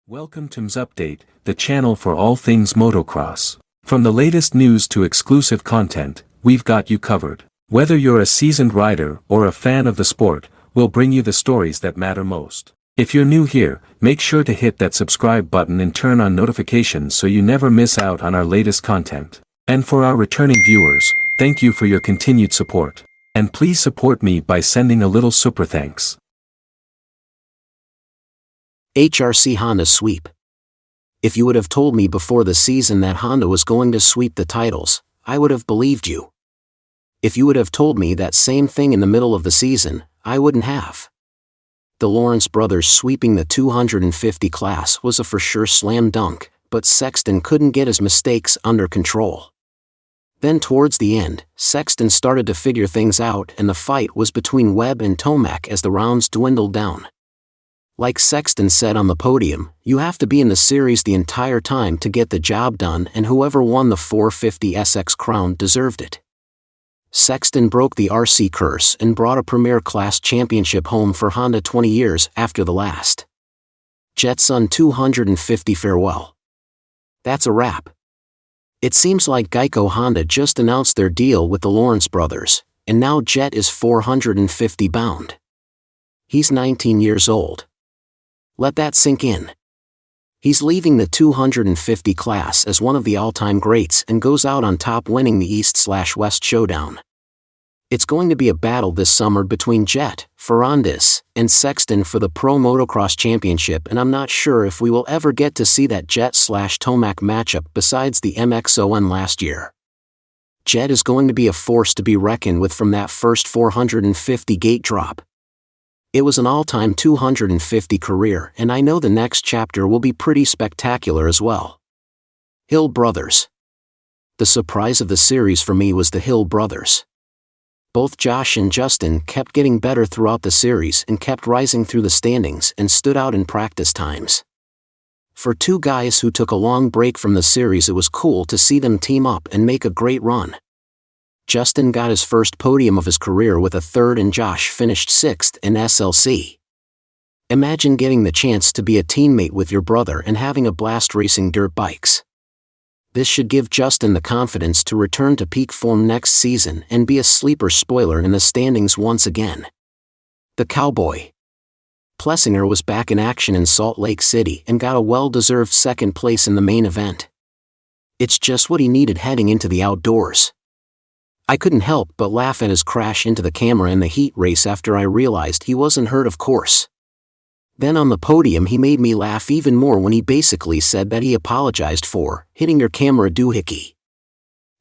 Welcome to MxGP, the channel for all things motocross. From the latest news to exclusive content, we've got you covered. Whether you're a seasoned rider or a fan of the sport, we'll bring you the stories that matter most. If you're new here, make sure to hit that subscribe button and turn on notifications so you never miss out on our latest content. And for our returning viewers, thank you for your continued support. And please support me by sending a little super thanks. HRC Honda sweep. If you would have told me before the season that Honda was going to sweep the titles, I would have believed you. If you would have told me that same thing in the middle of the season, I wouldn't have. The Lawrence brothers sweeping the 250 class was a for sure slam dunk, but Sexton couldn't get his mistakes under control. Then towards the end, Sexton started to figure things out and the fight was between Webb and Tomac as the rounds dwindled down. Like Sexton said on the podium, you have to be in the series the entire time to get the job done, and whoever won the 450 SX crown deserved it. Sexton broke the RC curse and brought a Premier Class championship home for Honda 20 years after the last. Jetson 250 farewell. That's a wrap. It seems like Geico Honda just announced their deal with the Lawrence brothers, and now Jet is 450 bound. He's 19 years old. Let that sink in. He's leaving the 250 class as one of the all-time greats and goes out on top, winning the East/West showdown. It's going to be a battle this summer between Jet, Ferrandis, and Sexton for the Pro Motocross Championship, and I'm not sure if we will ever get to see that Jet/Tomac matchup besides the MXON last year. Jet is going to be a force to be reckoned with from that first 450 gate drop. It was an all-time 250 career, and I know the next chapter will be pretty spectacular as well. Hill brothers. The surprise of the series for me was the Hill brothers. Both Josh and Justin kept getting better throughout the series and kept rising through the standings and stood out in practice times. For two guys who took a long break from the series, it was cool to see them team up and make a great run. Justin got his first podium of his career with a third and Josh finished sixth in SLC. Imagine getting the chance to be a teammate with your brother and having a blast racing dirt bikes. This should give Justin the confidence to return to peak form next season and be a sleeper spoiler in the standings once again. The Cowboy. Plessinger was back in action in Salt Lake City and got a well-deserved second place in the main event. It's just what he needed heading into the outdoors. I couldn't help but laugh at his crash into the camera in the heat race after I realized he wasn't hurt, of course. Then on the podium he made me laugh even more when he basically said that he apologized for hitting your camera doohickey.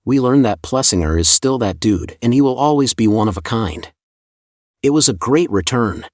We learned that Plessinger is still that dude and he will always be one of a kind. It was a great return.